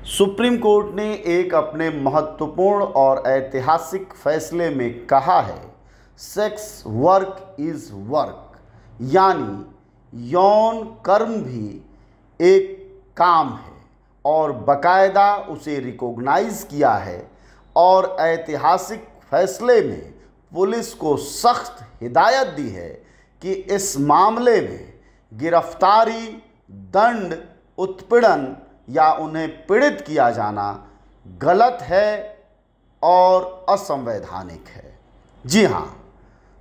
Supreme court ने एक अपने महत्वपूर्ण और ऐतिहासिक फैसले में कहा है, सेक्स वर्क इज़ वर्क, यानी यौन कर्म भी एक काम है और बाकायदा उसे रिकॉग्नाइज किया है। और ऐतिहासिक फैसले में पुलिस को सख्त हिदायत दी है कि इस मामले में गिरफ्तारी, दंड, उत्पीड़न या उन्हें पीड़ित किया जाना गलत है और असंवैधानिक है। जी हाँ,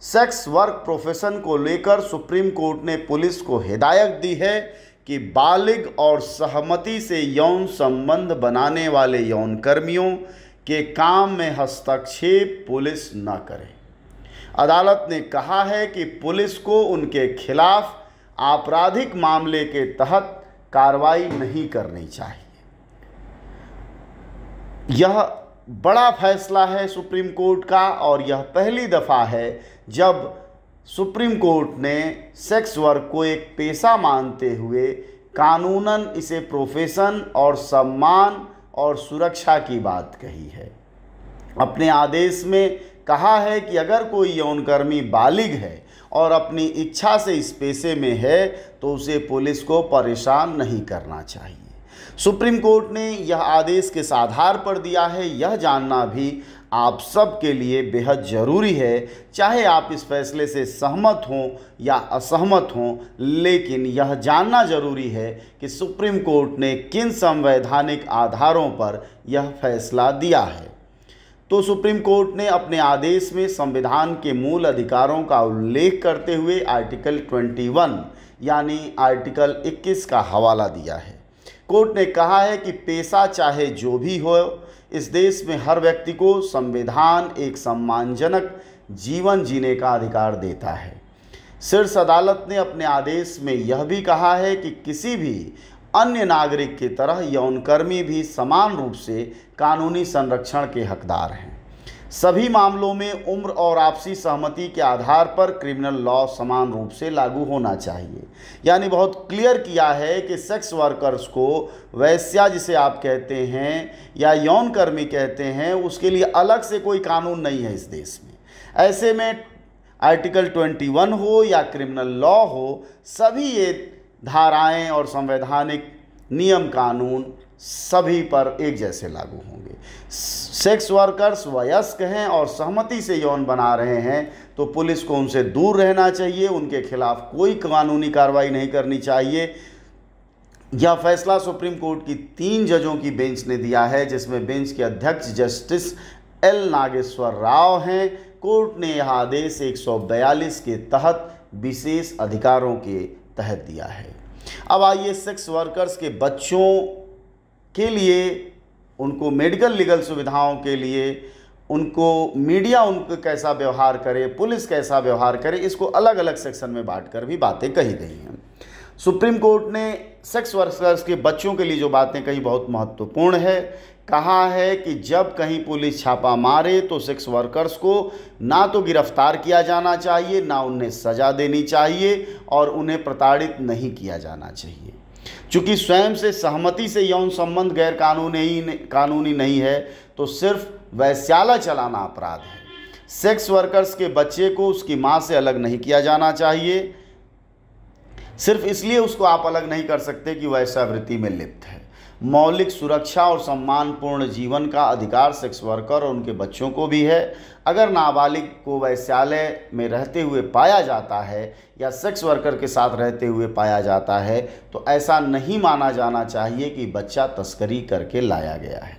सेक्स वर्क प्रोफेशन को लेकर सुप्रीम कोर्ट ने पुलिस को हिदायत दी है कि बालिग और सहमति से यौन संबंध बनाने वाले यौन कर्मियों के काम में हस्तक्षेप पुलिस न करे। अदालत ने कहा है कि पुलिस को उनके खिलाफ आपराधिक मामले के तहत कार्रवाई नहीं करनी चाहिए। यह बड़ा फैसला है सुप्रीम कोर्ट का और यह पहली दफ़ा है जब सुप्रीम कोर्ट ने सेक्स वर्क को एक पेशा मानते हुए कानूनन इसे प्रोफेशन और सम्मान और सुरक्षा की बात कही है। अपने आदेश में कहा है कि अगर कोई यौनकर्मी बालिग है और अपनी इच्छा से इस पेशे में है तो उसे पुलिस को परेशान नहीं करना चाहिए। सुप्रीम कोर्ट ने यह आदेश किस आधार पर दिया है, यह जानना भी आप सब के लिए बेहद ज़रूरी है। चाहे आप इस फैसले से सहमत हों या असहमत हों, लेकिन यह जानना ज़रूरी है कि सुप्रीम कोर्ट ने किन संवैधानिक आधारों पर यह फैसला दिया है। तो सुप्रीम कोर्ट ने अपने आदेश में संविधान के मूल अधिकारों का उल्लेख करते हुए आर्टिकल 21 यानी आर्टिकल 21 का हवाला दिया है। कोर्ट ने कहा है कि पेशा चाहे जो भी हो, इस देश में हर व्यक्ति को संविधान एक सम्मानजनक जीवन जीने का अधिकार देता है। शीर्ष अदालत ने अपने आदेश में यह भी कहा है कि किसी भी अन्य नागरिक की तरह यौनकर्मी भी समान रूप से कानूनी संरक्षण के हकदार हैं। सभी मामलों में उम्र और आपसी सहमति के आधार पर क्रिमिनल लॉ समान रूप से लागू होना चाहिए। यानी बहुत क्लियर किया है कि सेक्स वर्कर्स को, वैश्या जिसे आप कहते हैं या यौनकर्मी कहते हैं, उसके लिए अलग से कोई कानून नहीं है इस देश में। ऐसे में आर्टिकल 21 हो या क्रिमिनल लॉ हो, सभी ये धाराएं और संवैधानिक नियम कानून सभी पर एक जैसे लागू होंगे। सेक्स वर्कर्स वयस्क हैं और सहमति से यौन बना रहे हैं तो पुलिस को उनसे दूर रहना चाहिए, उनके खिलाफ कोई कानूनी कार्रवाई नहीं करनी चाहिए। यह फैसला सुप्रीम कोर्ट की 3 जजों की बेंच ने दिया है, जिसमें बेंच के अध्यक्ष जस्टिस एल नागेश्वर राव हैं। कोर्ट ने यह आदेश 142 के तहत विशेष अधिकारों के तहत दिया है। अब आइए सेक्स वर्कर्स के बच्चों के लिए, उनको मेडिकल लीगल सुविधाओं के लिए, उनको मीडिया उनको कैसा व्यवहार करे, पुलिस कैसा व्यवहार करे, इसको अलग अलग सेक्शन में बांटकर भी बातें कही गई हैं। सुप्रीम कोर्ट ने सेक्स वर्कर्स के बच्चों के लिए जो बातें कही बहुत महत्वपूर्ण है। कहा है कि जब कहीं पुलिस छापा मारे तो सेक्स वर्कर्स को ना तो गिरफ्तार किया जाना चाहिए, ना उन्हें सज़ा देनी चाहिए और उन्हें प्रताड़ित नहीं किया जाना चाहिए। चूँकि स्वयं से सहमति से यौन संबंध गैर कानूनी नहीं है तो सिर्फ वैश्यालय चलाना अपराध है। सेक्स वर्कर्स के बच्चे को उसकी माँ से अलग नहीं किया जाना चाहिए। सिर्फ इसलिए उसको आप अलग नहीं कर सकते कि वह वेश्यावृत्ति में लिप्त है। मौलिक सुरक्षा और सम्मानपूर्ण जीवन का अधिकार सेक्स वर्कर और उनके बच्चों को भी है। अगर नाबालिग को वैश्यालय में रहते हुए पाया जाता है या सेक्स वर्कर के साथ रहते हुए पाया जाता है तो ऐसा नहीं माना जाना चाहिए कि बच्चा तस्करी करके लाया गया है।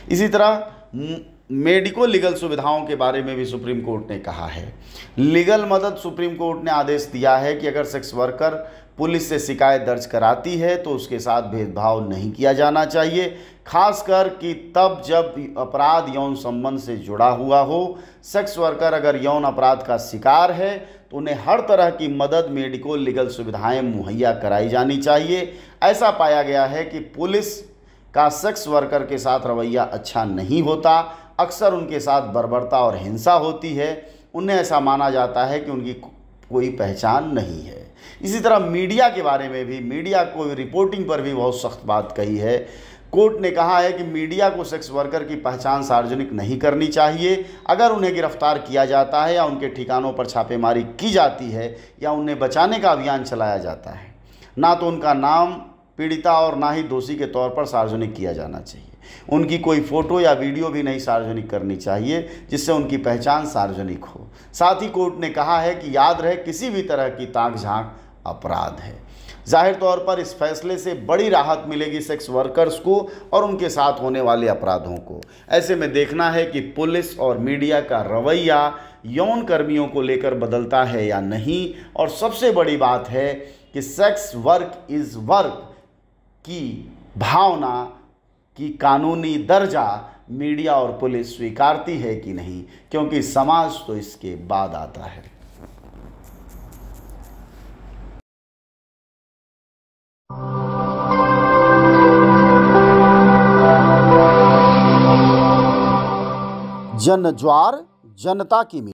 इसी तरह मेडिको लीगल सुविधाओं के बारे में भी सुप्रीम कोर्ट ने कहा है। लीगल मदद सुप्रीम कोर्ट ने आदेश दिया है कि अगर सेक्स वर्कर पुलिस से शिकायत दर्ज कराती है तो उसके साथ भेदभाव नहीं किया जाना चाहिए, खासकर कि तब जब अपराध यौन संबंध से जुड़ा हुआ हो। सेक्स वर्कर अगर यौन अपराध का शिकार है तो उन्हें हर तरह की मदद, मेडिको लीगल सुविधाएं मुहैया कराई जानी चाहिए। ऐसा पाया गया है कि पुलिस का सेक्स वर्कर के साथ रवैया अच्छा नहीं होता, अक्सर उनके साथ बर्बरता और हिंसा होती है। उन्हें ऐसा माना जाता है कि उनकी कोई पहचान नहीं है। इसी तरह मीडिया के बारे में भी, मीडिया को रिपोर्टिंग पर भी बहुत सख्त बात कही है। कोर्ट ने कहा है कि मीडिया को सेक्स वर्कर की पहचान सार्वजनिक नहीं करनी चाहिए। अगर उन्हें गिरफ्तार किया जाता है या उनके ठिकानों पर छापेमारी की जाती है या उन्हें बचाने का अभियान चलाया जाता है, ना तो उनका नाम पीड़िता और ना ही दोषी के तौर पर सार्वजनिक किया जाना चाहिए। उनकी कोई फ़ोटो या वीडियो भी नहीं सार्वजनिक करनी चाहिए जिससे उनकी पहचान सार्वजनिक हो। साथ ही कोर्ट ने कहा है कि याद रहे, किसी भी तरह की ताक झांक अपराध है। जाहिर तौर पर इस फैसले से बड़ी राहत मिलेगी सेक्स वर्कर्स को और उनके साथ होने वाले अपराधों को। ऐसे में देखना है कि पुलिस और मीडिया का रवैया यौन कर्मियों को लेकर बदलता है या नहीं। और सबसे बड़ी बात है कि सेक्स वर्क इज़ वर्क की भावना की कानूनी दर्जा मीडिया और पुलिस स्वीकारती है कि नहीं, क्योंकि समाज तो इसके बाद आता है। जन ज्वार जनता की